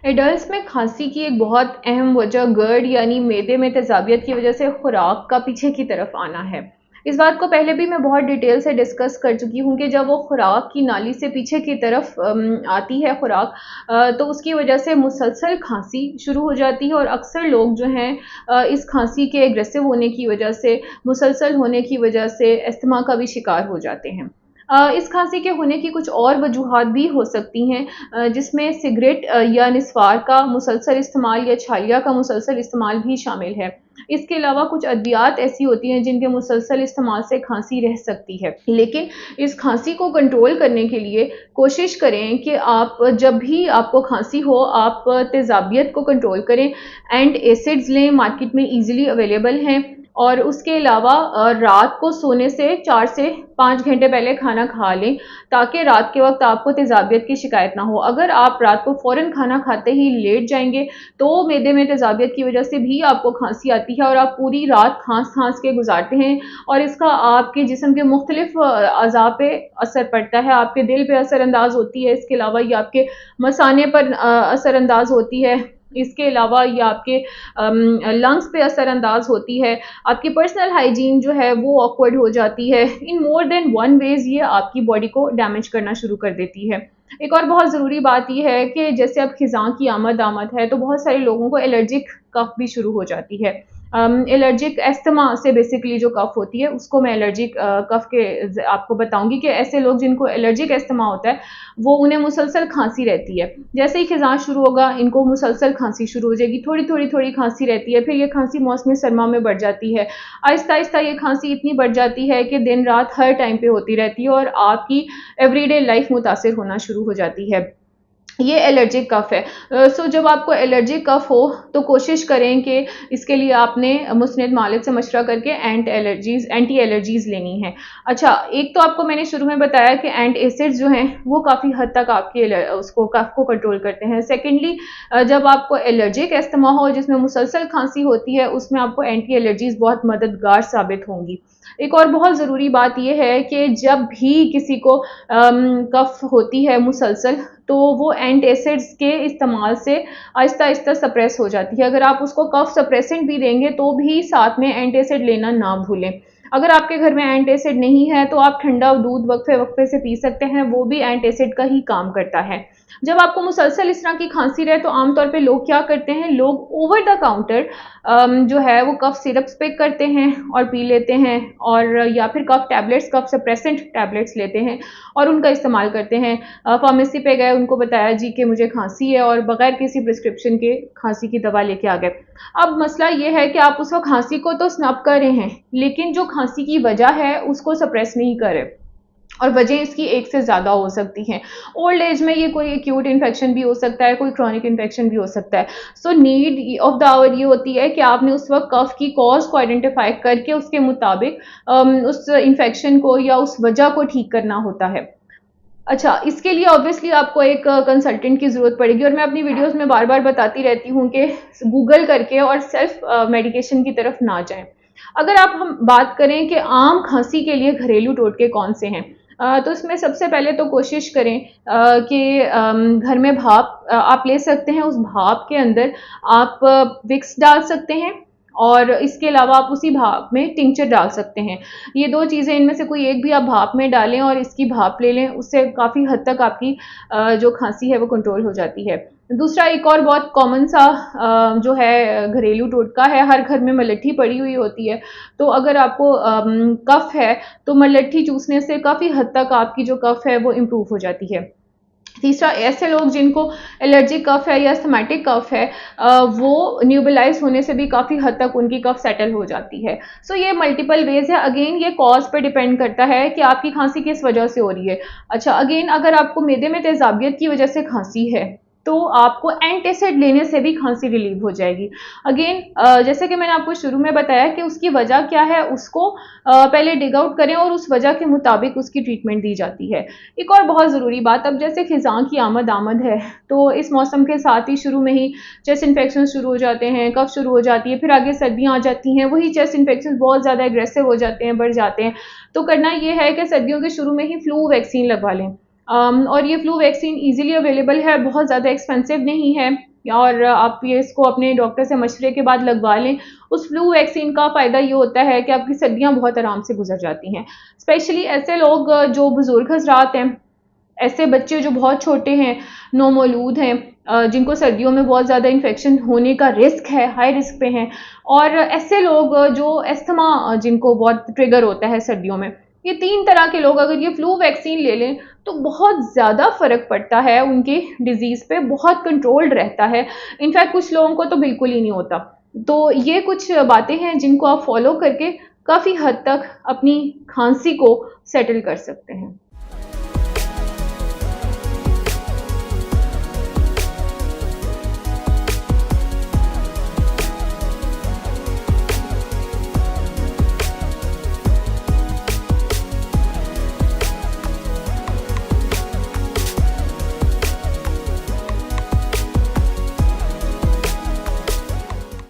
Adults में खांसी की एक बहुत अहम वजह गर्ड यानी मैदे में तेजाबियत की वजह से खुराक का पीछे की तरफ आना है। इस बात को पहले भी मैं बहुत डिटेल से डिस्कस कर चुकी हूँ कि जब वो खुराक की नाली से पीछे की तरफ आती है खुराक, तो उसकी वजह से मुसलसल खांसी शुरू हो जाती है और अक्सर लोग जो हैं इस खांसी के एग्रेसिव होने की वजह से, मुसलसल होने की वजह से अस्थमा का भी शिकार हो जाते हैं। इस खांसी के होने की कुछ और वजूहात भी हो सकती हैं, जिसमें सिगरेट या निस्वार का मुसलसल इस्तेमाल या छालिया का मुसलसल इस्तेमाल भी शामिल है। इसके अलावा कुछ अद्वियात ऐसी होती हैं जिनके मुसलसल इस्तेमाल से खांसी रह सकती है। लेकिन इस खांसी को कंट्रोल करने के लिए कोशिश करें कि आप जब भी आपको खांसी हो, आप तेज़ाबियत को कंट्रोल करें। एंट एसिड्स लें, मार्केट में ईज़िली अवेलेबल हैं। और उसके अलावा रात को सोने से 4 से 5 घंटे पहले खाना खा लें, ताकि रात के वक़्त आपको तेज़ाबियत की शिकायत ना हो। अगर आप रात को फ़ौरन खाना खाते ही लेट जाएँगे, तो मैदे में तेज़ाबियत की वजह से भी आपको खांसी आती है और आप पूरी रात खाँस-खाँस के गुज़ारते हैं और इसका आपके जिस्म के मुख्तलिफ़ अज़ा पे असर पड़ता है। आपके दिल पे असरअंदाज़ होती है, इसके अलावा ये आपके मसाने पर असरअंदाज़ होती है। इसके अलावा ये आपके लंग्स पे असरअंदाज़ होती है। आपकी पर्सनल हाइजीन जो है वो ऑकवर्ड हो जाती है। इन मोर देन वन वेज़ ये आपकी बॉडी को डैमेज करना शुरू कर देती है। एक और बहुत ज़रूरी बात ये है कि जैसे अब खिज़ां की आमद है, तो बहुत सारे लोगों को एलर्जिक कफ़ भी शुरू हो जाती है। एलर्जिक अस्थमा से बेसिकली जो कफ़ होती है, उसको मैं एलर्जिक कफ़ के आपको बताऊँगी कि ऐसे लोग जिनको एलर्जिक अस्थमा होता है, वो उन्हें मुसलसल खांसी रहती है। जैसे ही खिज़ां शुरू होगा, इनको मुसलसल खांसी शुरू हो जाएगी। थोड़ी-थोड़ी खांसी रहती है, फिर ये खांसी मौसमी सरमा में बढ़ जाती है। आहिस्ता-आहिस्ता ये खांसी इतनी बढ़ जाती है कि दिन-रात हर टाइम पे होती रहती है और आपकी एवरीडे लाइफ़ मुतासिर होना शुरू हो जाती है। ये एलर्जिक कफ़ है। सो जब आपको एलर्जिक कफ़ हो, तो कोशिश करें कि इसके लिए आपने मुस्निद मालिक से मशवरा करके एंटी एलर्जीज़ लेनी है। अच्छा, एक तो आपको मैंने शुरू में बताया कि एंटी एसिड्स जो हैं, वो काफ़ी हद तक आपके उसको कफ़ को कंट्रोल करते हैं। सेकेंडली, जब आपको एलर्जिक अस्थमा हो जिसमें मुसलसल खांसी होती है, उसमें आपको एंटी एलर्जीज़ बहुत मददगार साबित होंगी। एक और बहुत ज़रूरी बात ये है कि जब भी किसी को कफ़ होती है मुसलसल, तो वो एंटासिड्स के इस्तेमाल से आहिस्ता-आहिस्ता सप्रेस हो जाती है। अगर आप उसको कफ सप्रेसेंट भी देंगे, तो भी साथ में एंटासिड लेना ना भूलें। अगर आपके घर में एंटासिड नहीं है, तो आप ठंडा दूध वक्फे-वक्फे से पी सकते हैं, वो भी एंटासिड का ही काम करता है। जब आपको मुसलसल इस तरह की खांसी रहे, तो आमतौर पे लोग क्या करते हैं, लोग ओवर द काउंटर जो है वो कफ सिरप्स पिक करते हैं और पी लेते हैं, और या फिर कफ टैबलेट्स, कफ सप्रेसेंट टैबलेट्स लेते हैं और उनका इस्तेमाल करते हैं। फार्मेसी पे गए, उनको बताया जी कि मुझे खांसी है, और बगैर किसी प्रिस्क्रिप्शन के खांसी की दवा लेके आ गए। अब मसला ये है कि आप उस वक्त खांसी को तो स्नब कर रहे हैं, लेकिन जो खांसी की वजह है उसको सप्रेस नहीं कर रहे, और वजह इसकी एक से ज़्यादा हो सकती हैं। ओल्ड एज में ये कोई एक्यूट इन्फेक्शन भी हो सकता है, कोई क्रॉनिक इन्फेक्शन भी हो सकता है। So need of the hour ये होती है कि आपने उस वक्त कफ की कॉज को आइडेंटिफाई करके उसके मुताबिक उस इन्फेक्शन को या उस वजह को ठीक करना होता है। अच्छा, इसके लिए ऑब्वियसली आपको एक कंसल्टेंट की ज़रूरत पड़ेगी, और मैं अपनी वीडियोज़ में बार-बार बताती रहती हूँ कि गूगल करके और सेल्फ मेडिकेशन की तरफ ना जाएँ। अगर आप हम बात करें कि आम खांसी के लिए घरेलू टोटके कौन से हैं, तो इसमें सबसे पहले तो कोशिश करें कि घर में भाप आप ले सकते हैं। उस भाप के अंदर आप विक्स डाल सकते हैं, और इसके अलावा आप उसी भाप में टिंचर डाल सकते हैं। ये 2 चीज़ें, इनमें से कोई एक भी आप भाप में डालें और इसकी भाप ले लें, उससे काफ़ी हद तक आपकी जो खांसी है वो कंट्रोल हो जाती है। दूसरा एक और बहुत कॉमन सा जो है घरेलू टोटका है, हर घर में मलट्ठी पड़ी हुई होती है। तो अगर आपको कफ़ है, तो मलट्ठी चूसने से काफ़ी हद तक आपकी जो कफ़ है वो इम्प्रूव हो जाती है। तीसरा, ऐसे लोग जिनको एलर्जिक कफ़ है या अस्थमैटिक कफ़ है, वो न्यूबलाइज़ होने से भी काफ़ी हद तक उनकी कफ़ सेटल हो जाती है। सो ये मल्टीपल वेज़ है। अगेन ये कॉज़ पे डिपेंड करता है कि आपकी खांसी किस वजह से हो रही है। अच्छा, अगेन अगर आपको मैदे में तेज़ाबियत की वजह से खांसी है, तो आपको एंटासिड लेने से भी खांसी रिलीव हो जाएगी। अगेन जैसे कि मैंने आपको शुरू में बताया कि उसकी वजह क्या है, उसको पहले डिग आउट करें और उस वजह के मुताबिक उसकी ट्रीटमेंट दी जाती है। एक और बहुत ज़रूरी बात, अब जैसे खिज़ां की आमद है, तो इस मौसम के साथ ही शुरू में ही चेस्ट इन्फेक्शन शुरू हो जाते हैं, कफ शुरू हो जाती है, फिर आगे सर्दियाँ आ जाती हैं, वही चेस्ट इन्फेक्शन बहुत ज़्यादा एग्रेसिव हो जाते हैं, बढ़ जाते हैं। तो करना ये है कि सर्दियों के शुरू में ही फ्लू वैक्सीन लगवा लें। और ये फ्लू वैक्सीन ईज़िली अवेलेबल है, बहुत ज़्यादा एक्सपेंसिव नहीं है। और आप ये इसको अपने डॉक्टर से मशवरे के बाद लगवा लें। उस फ्लू वैक्सीन का फ़ायदा ये होता है कि आपकी सर्दियाँ बहुत आराम से गुजर जाती हैं। स्पेशली ऐसे लोग जो बुज़ुर्ग हज़रात हैं, ऐसे बच्चे जो बहुत छोटे हैं, नौमौलूद हैं, जिनको सर्दियों में बहुत ज़्यादा इन्फेक्शन होने का रिस्क है, हाई रिस्क पे हैं, और ऐसे लोग जो अस्थमा जिनको बहुत ट्रिगर होता है सर्दियों में, ये 3 तरह के लोग अगर ये फ्लू वैक्सीन ले लें तो बहुत ज़्यादा फ़र्क पड़ता है, उनकी डिज़ीज़ पे बहुत कंट्रोल्ड रहता है। इनफैक्ट कुछ लोगों को तो बिल्कुल ही नहीं होता। तो ये कुछ बातें हैं जिनको आप फॉलो करके काफ़ी हद तक अपनी खांसी को सेटल कर सकते हैं।